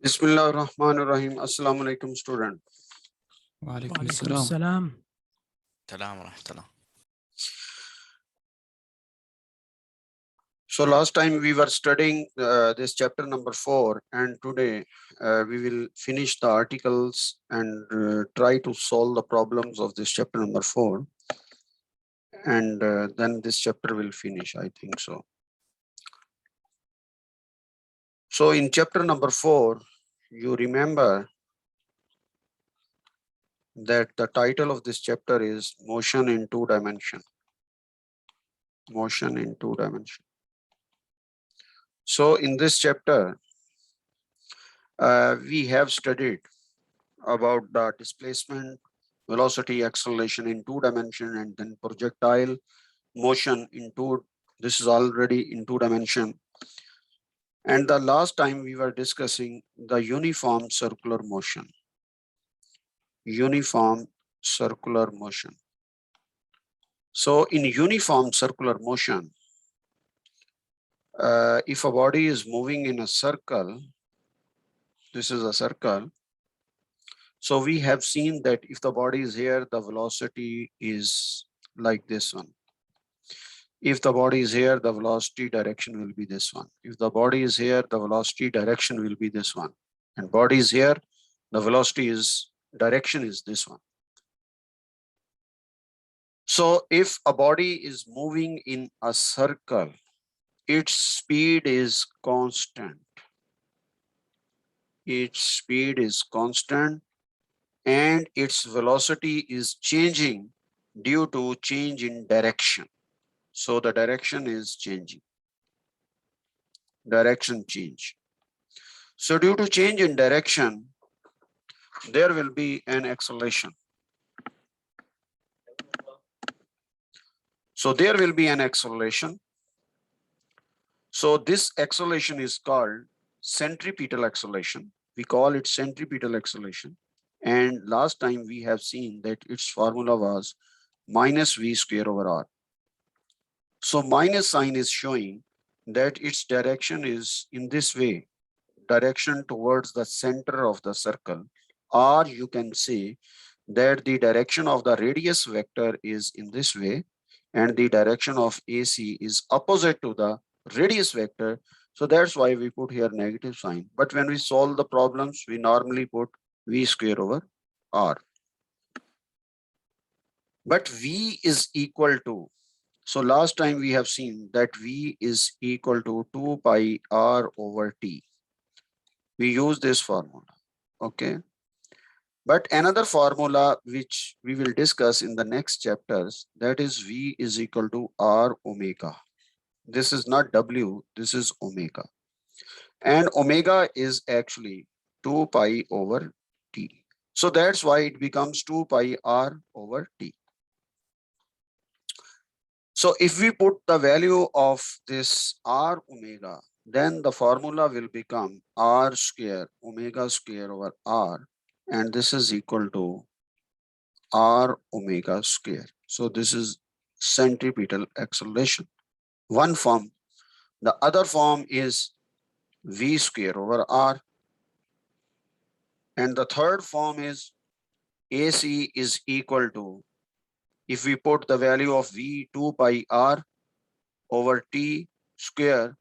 Bismillahirrahmanirrahim. Assalamu alaikum, student. وعليكم وعليكم السلام. السلام. السلام ورحمة الله. So last time we were studying this chapter number 4, and today we will finish the articles and try to solve the problems of this chapter number 4. And then this chapter will finish, I think so. So in chapter number 4, you remember that the title of this chapter is Motion in Two Dimension. Motion in Two Dimension. So in this chapter, we have studied about the displacement, velocity, acceleration in two dimension, and then projectile motion in two. This is already in two dimension. And the last time we were discussing the uniform circular motion. Uniform circular motion. So in uniform circular motion, if a body is moving in a circle, this is a circle. So we have seen that if the body is here, the velocity is like this one. If the body is here, the velocity direction will be this one. If the body is here, the velocity direction will be this one. And body is here, the velocity is direction is this one. So if a body is moving in a circle, its speed is constant. Its speed is constant and its velocity is changing due to change in direction. So the direction is changing. Direction change. So due to change in direction, there will be an acceleration. So there will be an acceleration. So this acceleration is called centripetal acceleration. We call it centripetal acceleration. And last time we have seen that its formula was minus v square over r. So minus sign is showing that its direction is in this way, direction towards the center of the circle, or you can say that the direction of the radius vector is in this way, and the direction of AC is opposite to the radius vector. So that's why we put here negative sign. But when we solve the problems, we normally put v square over r. But v is equal to, so last time we have seen that v is equal to 2 pi r over t. We use this formula, okay? But another formula which we will discuss in the next chapters, that is v is equal to r omega. This is not w, this is omega. And omega is actually 2 pi over t. So that's why it becomes 2 pi r over t. So if we put the value of this r omega, then the formula will become r square omega square over r, and this is equal to r omega square. So this is centripetal acceleration. One form. The other form is v square over r. And the third form is AC is equal to, if we put the value of v 2 pi r over t square,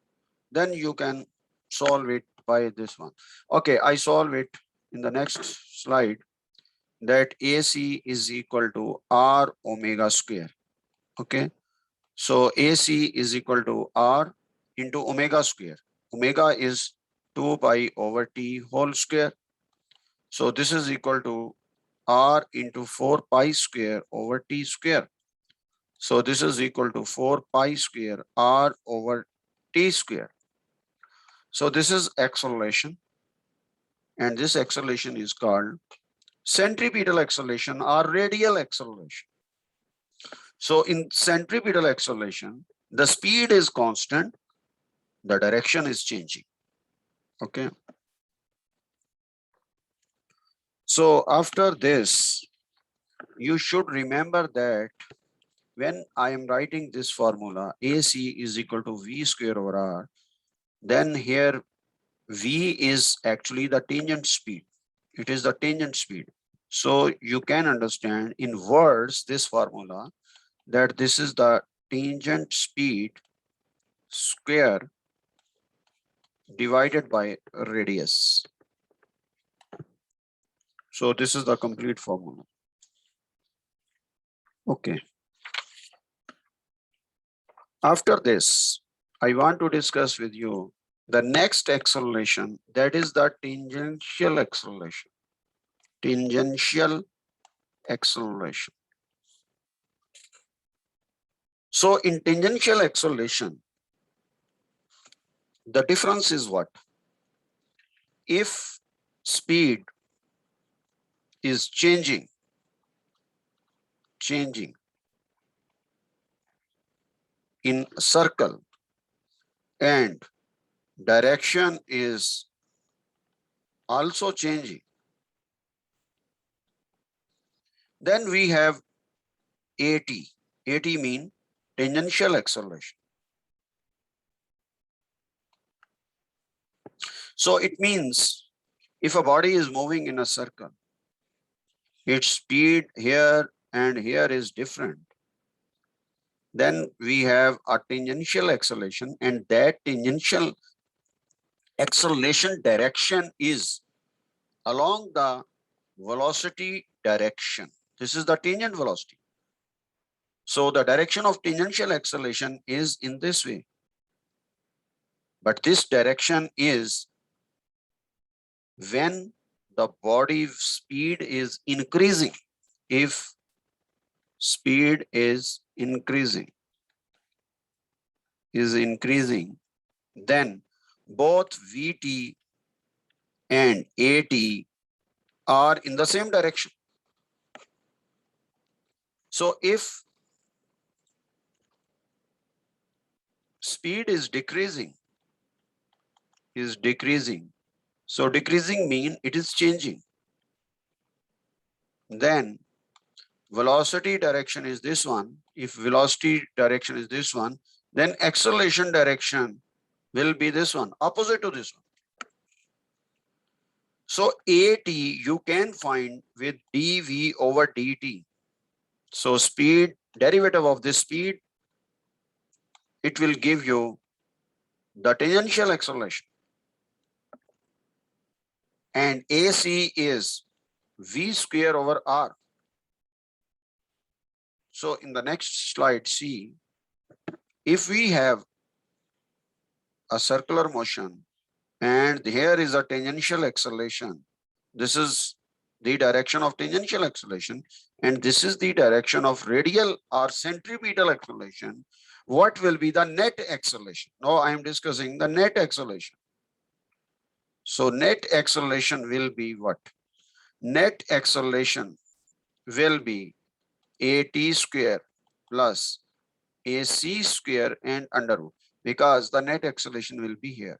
then you can solve it by this one. Okay, I solve it in the next slide, that AC is equal to r omega square. Okay, so AC is equal to r into omega square. Omega is 2 pi over t whole square. So this is equal to r into 4 pi square over t square. So this is equal to 4 pi square r over t square. So this is acceleration, and this acceleration is called centripetal acceleration or radial acceleration. So in centripetal acceleration, the speed is constant, the direction is changing. Okay. So after this, you should remember that when I am writing this formula, AC is equal to V square over R, then here V is actually the tangent speed. It is the tangent speed. So you can understand in words this formula that this is the tangent speed square divided by radius. So this is the complete formula. Okay. After this, I want to discuss with you the next acceleration, that is the tangential acceleration. Tangential acceleration. So in tangential acceleration, the difference is what? If speed is changing in a circle and direction is also changing, then we have AT. AT mean tangential acceleration. So it means if a body is moving in a circle, its speed here and here is different, then we have a tangential acceleration, and that tangential acceleration direction is along the velocity direction. This is the tangent velocity. So the direction of tangential acceleration is in this way. But this direction is when the body speed is increasing. If speed is increasing, then both Vt and At are in the same direction. So if speed is decreasing, so decreasing mean it is changing. Then velocity direction is this one. If velocity direction is this one, then acceleration direction will be this one, opposite to this one. So AT you can find with dV over dt. So speed, derivative of this speed, it will give you the tangential acceleration. And AC is V square over R. So in the next slide, see, if we have a circular motion and here is a tangential acceleration, this is the direction of tangential acceleration, and this is the direction of radial or centripetal acceleration, what will be the net acceleration? Now I am discussing the net acceleration. So net acceleration will be what? Net acceleration will be AT square plus AC square and under root, because the net acceleration will be here.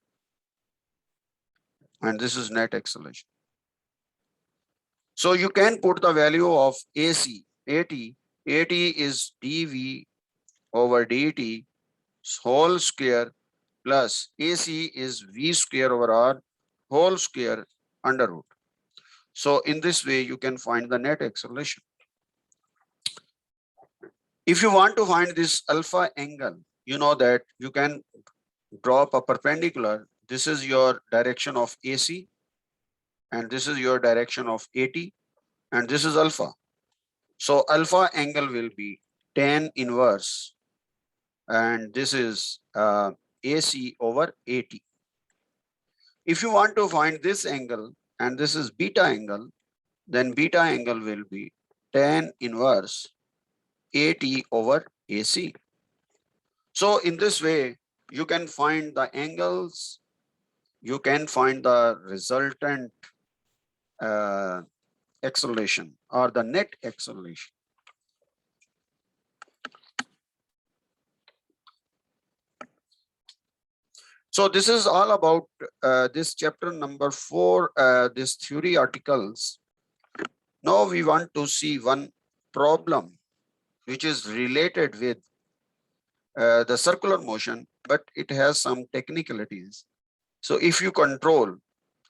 And this is net acceleration. So you can put the value of AC, AT is dV over dt whole square plus AC is V square over R whole square under root. So in this way, you can find the net acceleration. If you want to find this alpha angle, you know that you can drop a perpendicular. This is your direction of AC, and this is your direction of AT, and this is alpha. So alpha angle will be tan inverse, and this is AC over AT. If you want to find this angle, and this is beta angle, then beta angle will be tan inverse AT over AC. So in this way, you can find the angles, you can find the resultant acceleration or the net acceleration. So this is all about this chapter number 4, this theory articles. Now we want to see one problem which is related with the circular motion, but it has some technicalities. So if you control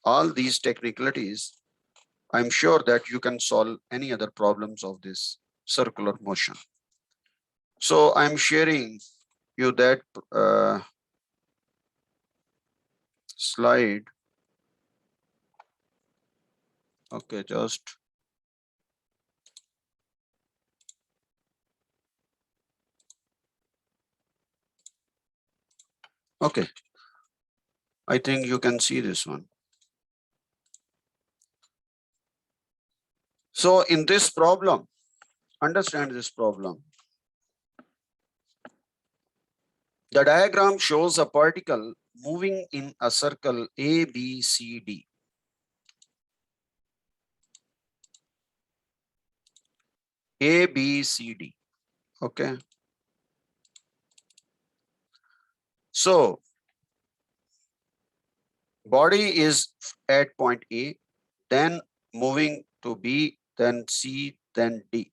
all these technicalities, I'm sure that you can solve any other problems of this circular motion. So I'm sharing you that slide. Okay, just okay. I think you can see this one. So in this problem, understand this problem. The diagram shows a particle moving in a circle A, B, C, D. A, B, C, D. Okay. So body is at point A, then moving to B, then C, then D,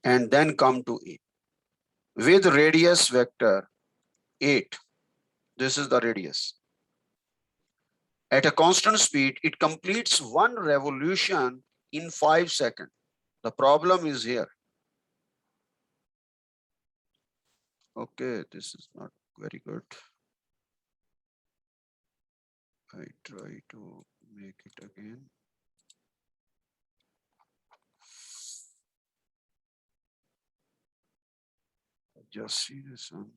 and then come to A with radius vector 8. This is the radius. At a constant speed, it completes one revolution in 5 seconds. The problem is here. Okay, this is not very good. I try to make it again. Just see this one.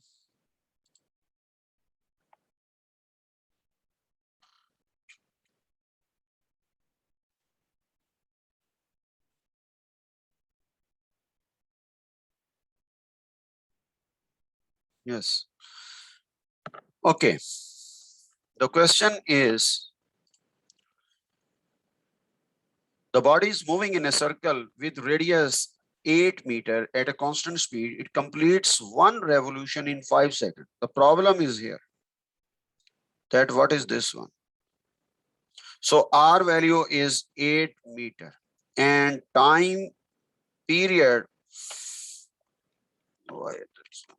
Yes. Okay. The question is, the body is moving in a circle with radius 8 meters at a constant speed. It completes one revolution in 5 seconds. The problem is here that what is this one? So R value is 8 meters and time period. Why this one?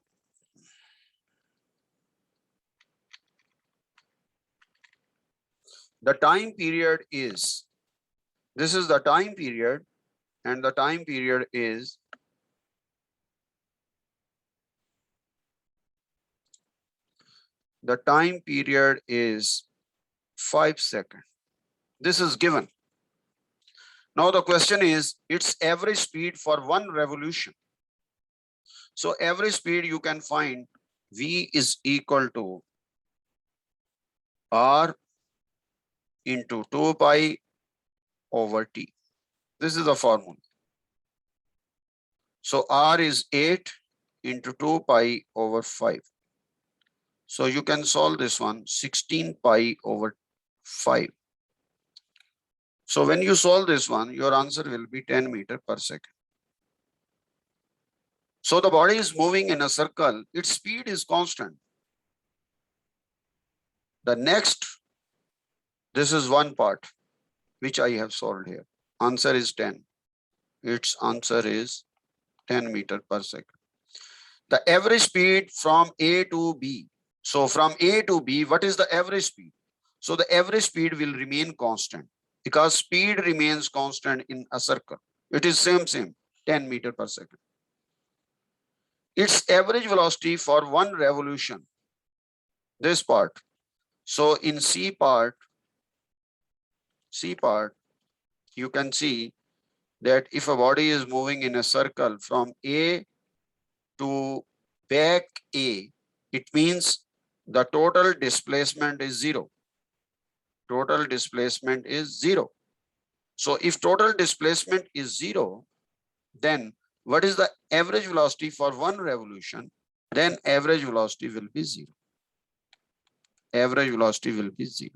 The time period is, this is the time period, and the time period is the time period is 5 seconds. This is given. Now the question is its average speed for one revolution. So average speed you can find V is equal to R into 2 pi over T. This is the formula. So R is 8 into 2 pi over 5. So you can solve this one, 16 pi over 5. So when you solve this one, your answer will be 10 meters per second. So the body is moving in a circle, its speed is constant. The next, this is one part which I have solved here. Answer is 10. Its answer is 10 meters per second. The average speed from A to B. So from A to B, what is the average speed? So the average speed will remain constant because speed remains constant in a circle. It is same, 10 meters per second. Its average velocity for one revolution, this part. So in C part, you can see that if a body is moving in a circle from A to back A, it means the total displacement is 0. Total displacement is 0. So if total displacement is 0, then what is the average velocity for one revolution? Then average velocity will be 0. Average velocity will be 0.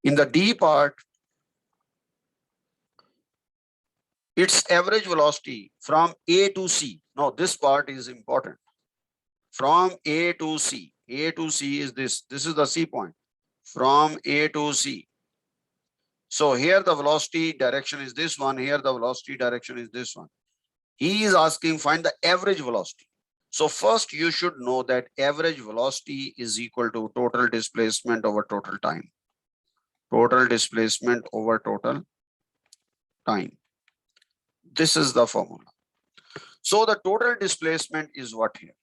In the D part, its average velocity from A to C. Now this part is important. From A to C. A to C is this. This is the C point. From A to C. So here the velocity direction is this one. Here the velocity direction is this one. He is asking find the average velocity. So first you should know that average velocity is equal to total displacement over total time. Total displacement over total time. This is the formula. So the total displacement is what here?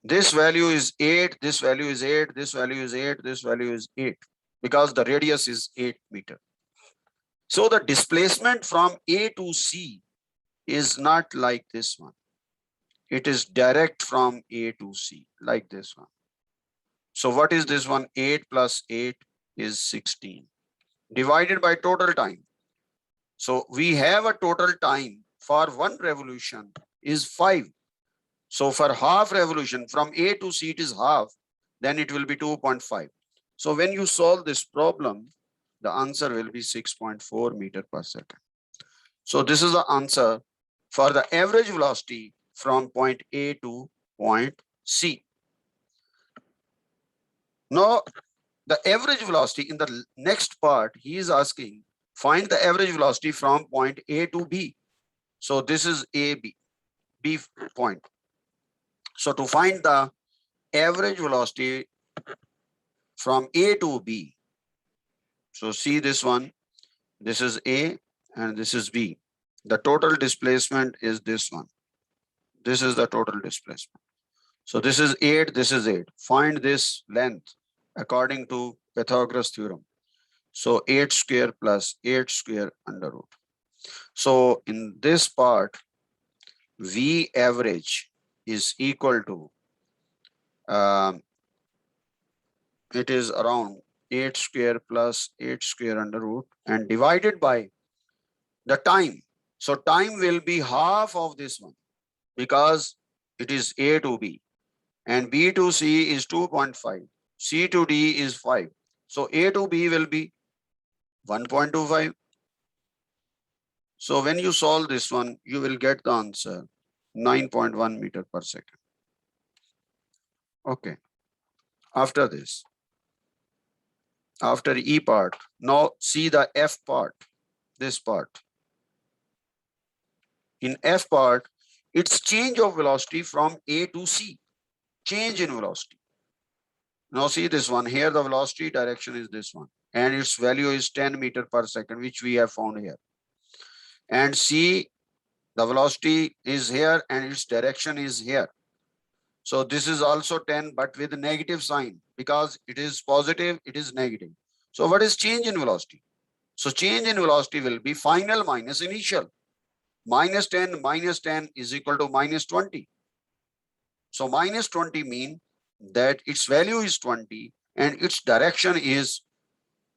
This value is 8, this value is 8, this value is 8, this value is 8, because the radius is 8 meters. So the displacement from A to C is not like this one. It is direct from A to C, like this one. So what is this one? 8 plus 8 is 16, divided by total time. So we have a total time for one revolution is 5. So for half revolution from A to C, it is half, then it will be 2.5. So when you solve this problem, the answer will be 6.4 meter per second. So this is the answer for the average velocity from point A to point C. Now, the average velocity in the next part, he is asking, find the average velocity from point A to B. So this is A, B point. So to find the average velocity from A to B, so see this one, this is A and this is B. The total displacement is this one. This is the total displacement. So this is 8, this is 8. Find this length according to Pythagoras theorem. So 8 square plus 8 square under root. So in this part, V average is equal to, it is around 8 square plus 8 square under root and divided by the time. So time will be half of this one because it is A to B and B to C is 2.5. C to D is 5. So A to B will be 1.25. So when you solve this one, you will get the answer 9.1 meter per second. Okay. After this, after E part, now see the F part, this part. In F part, it's change of velocity from A to C, change in velocity. Now see this one, here the velocity direction is this one and its value is 10 meter per second, which we have found here. And C, the velocity is here and its direction is here. So this is also 10, but with a negative sign because it is positive, it is negative. So what is change in velocity? So change in velocity will be final minus initial. Minus 10 is equal to minus 20. So minus 20 mean that its value is 20 and its direction is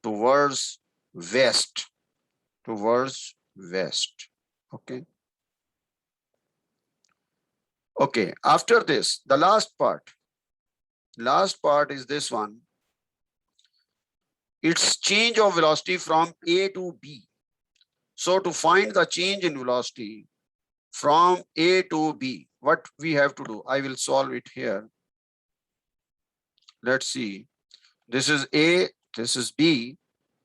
towards west, towards west. Okay. Okay, after this, the last part is this one. It's change of velocity from A to B. So to find the change in velocity from A to B, what we have to do? I will solve it here. Let's see. This is A, this is B,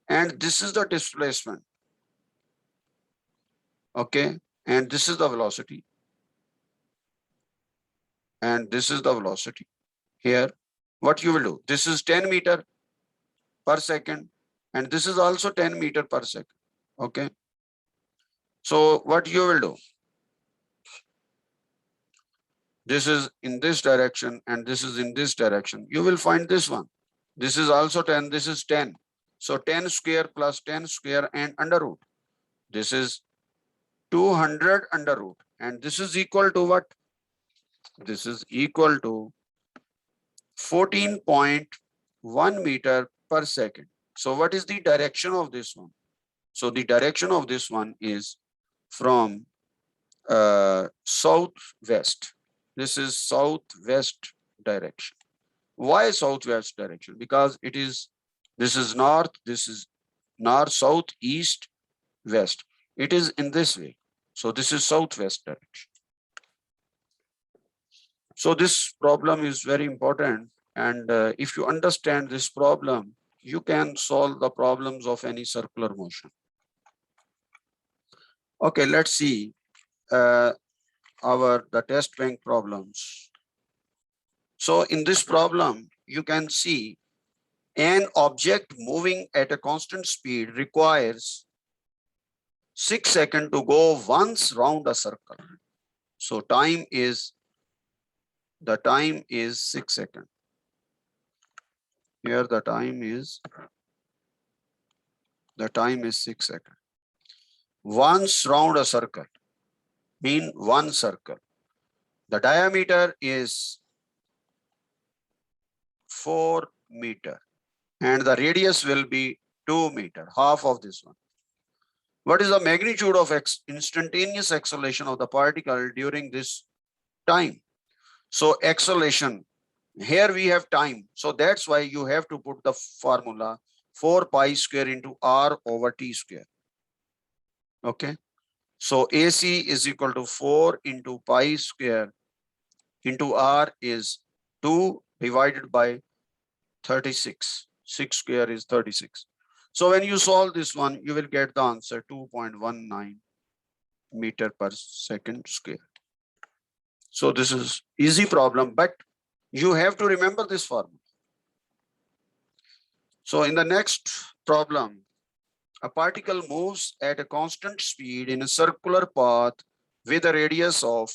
and this is the displacement. Okay, and this is the velocity. And this is the velocity. Here, what you will do? This is 10 meter per second, and this is also 10 meter per second. Okay. So what you will do? This is in this direction and this is in this direction. You will find this one. This is also 10, this is 10. So 10 square plus 10 square and under root. This is 200 under root. And this is equal to what? This is equal to 14.1 meter per second. So what is the direction of this one? So the direction of this one is from southwest. This is southwest direction. Why southwest direction? Because it is, this is north, south, east, west. It is in this way. So this is southwest direction. So this problem is very important. And if you understand this problem, you can solve the problems of any circular motion. Okay, let's see. the test bank problems. So in this problem, you can see an object moving at a constant speed requires 6 seconds to go once round a circle. So the time is 6 seconds. Here the time is 6 seconds. Once round a circle, mean one circle. The diameter is 4 meter and the radius will be 2 meter, half of this one. What is the magnitude of instantaneous acceleration of the particle during this time? So acceleration, here we have time. So that's why you have to put the formula 4 pi square into r over t square. Okay. So AC is equal to 4 into pi square into r is 2 divided by 36. 6 square is 36. So when you solve this one, you will get the answer 2.19 meter per second square. So this is easy problem, but you have to remember this formula. So in the next problem, a particle moves at a constant speed in a circular path with a radius of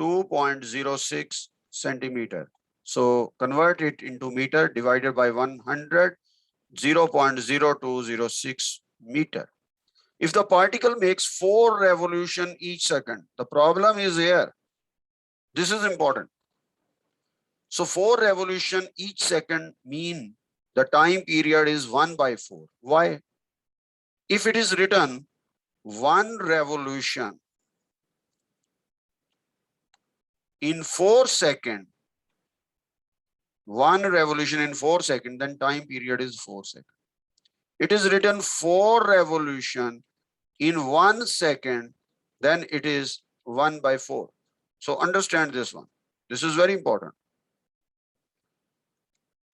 2.06 centimeter. So convert it into meter divided by 100, 0.0206 meter. If the particle makes 4 revolutions each second, the problem is here. This is important. So 4 revolutions each second mean the time period is 1 by 4. Why? If it is written 1 revolution in 4 seconds, 1 revolution in 4 seconds, then time period is 4 seconds. It is written 4 revolution in 1 second, then it is 1 by 4. So understand this one. This is very important.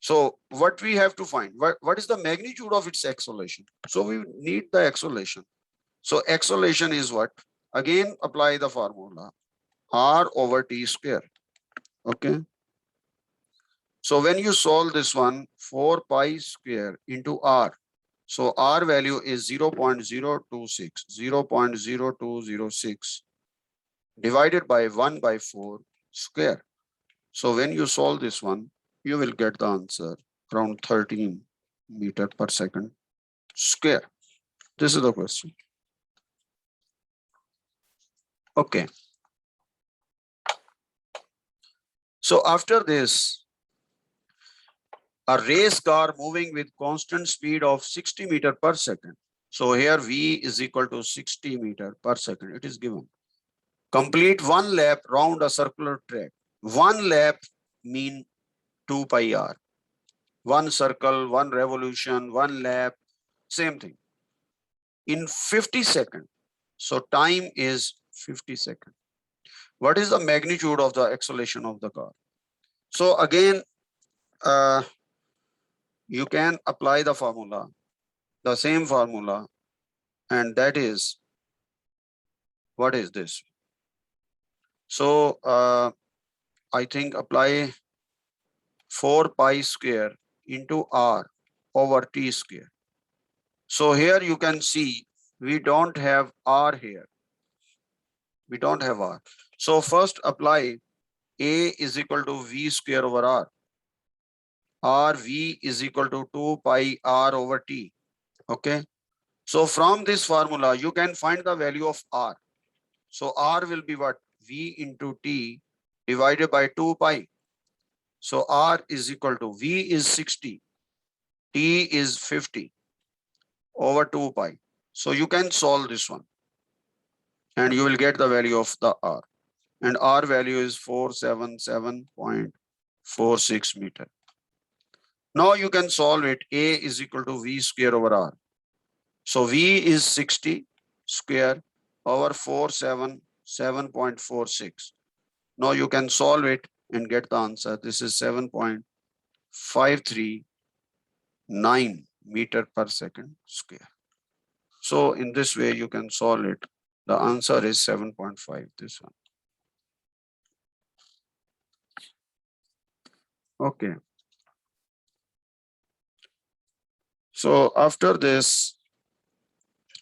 So what we have to find, what is the magnitude of its acceleration? So we need the acceleration. So acceleration is what? Again, apply the formula r over t square. Okay. So when you solve this one, 4 pi square into r. So r value is 0.026, 0.0206 divided by 1 by 4 square. So when you solve this one, you will get the answer around 13 meter per second square. This is the question. Okay. So after this, a race car moving with constant speed of 60 meter per second. So here V is equal to 60 meter per second. It is given. Complete 1 lap round a circular track. 1 lap mean 2 pi r. 1 circle, 1 revolution, 1 lap, same thing. In 50 seconds. So time is 50 seconds. What is the magnitude of the acceleration of the car? So again, you can apply the formula, the same formula, and that is, what is this? So I think apply 4 pi square into r over t square. So here you can see we don't have r here. We don't have r. So first apply a is equal to v square over r. Rv is equal to 2 pi r over t. Okay. So from this formula, you can find the value of r. So r will be what? V into t divided by 2 pi. So r is equal to v is 60, t is 50 over 2 pi. So you can solve this one and you will get the value of the r. And r value is 477.46 meter. Now you can solve it. A is equal to v square over r. So v is 60 square over 477.46. Now you can solve it and get the answer. This is 7.539 meter per second square. So in this way you can solve it The answer is 7.5, this one. Okay. So after this,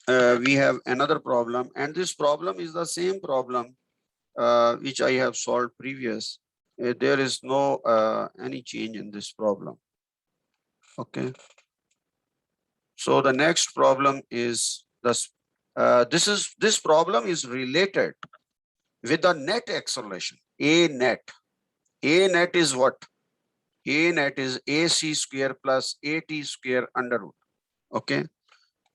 we have another problem, and this problem is the same problem which I have solved previous. There is no any change in this problem. Okay. So the next problem is this. This problem is related with the net acceleration, A net. A net is what? A net is AC square plus AT square under root. Okay.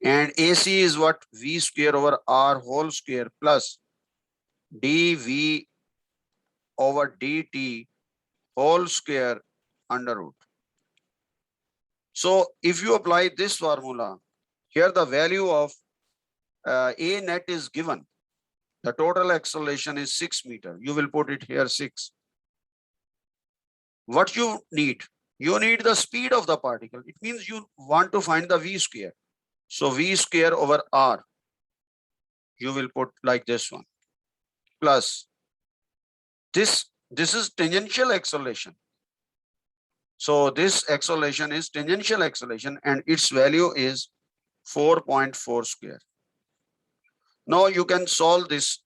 And AC is what? V square over R whole square plus dV over dt whole square under root. So if you apply this formula, here the value of A net is given. The total acceleration is 6 meters. You will put it here 6. What you need? You need the speed of the particle. It means you want to find the V square. So V square over R, you will put like this one. Plus this is tangential acceleration. So this acceleration is tangential acceleration and its value is 4.4 square. Now you can solve this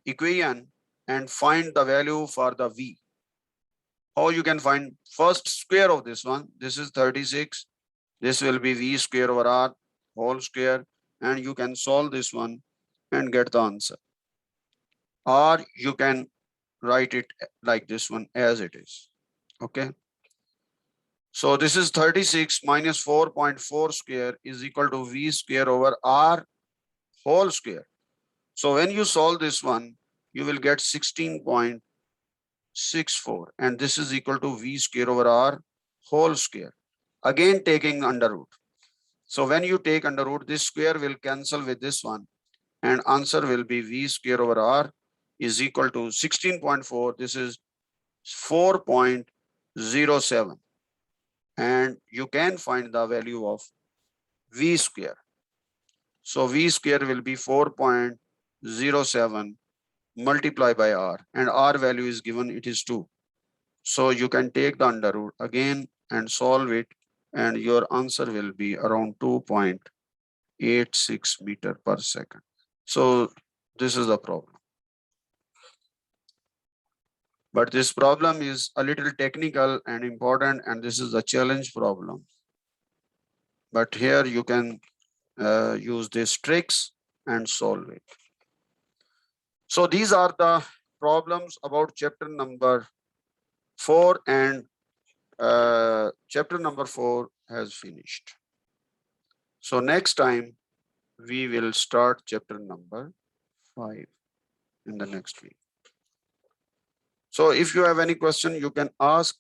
equation and find the value for the V. How you can find first square of this one? This is 36. This will be V square over R whole square, and you can solve this one and get the answer. Or you can write it like this one as it is. Okay. So this is 36 minus 4.4 square is equal to V square over R whole square. So when you solve this one, you will get 16.64, and this is equal to V square over R whole square. Again taking under root. So when you take under root, this square will cancel with this one, and answer will be V square over R is equal to 16.4. This is 4.07. And you can find the value of V square. So V square will be 4.07 multiplied by R, and R value is given, it is 2. So you can take the under root again and solve it, and your answer will be around 2.86 meter per second. So this is the problem. But this problem is a little technical and important, and this is a challenge problem. But here you can use these tricks and solve it. So these are the problems about chapter number 4, and chapter number 4 has finished. So next time we will start chapter number 5 in the next week. So if you have any question, you can ask,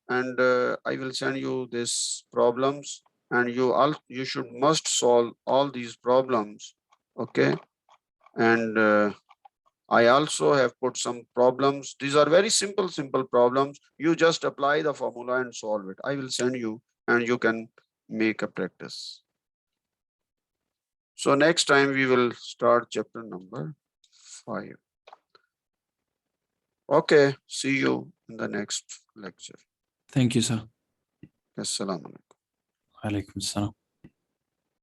and I will send you these problems, and you should must solve all these problems. Okay. And I also have put some problems. These are very simple problems. You just apply the formula and solve it. I will send you, and you can make a practice. So next time we will start chapter number 5. Okay, see you in the next lecture. Thank you, sir. Assalamu alaikum. Alaikum assalam.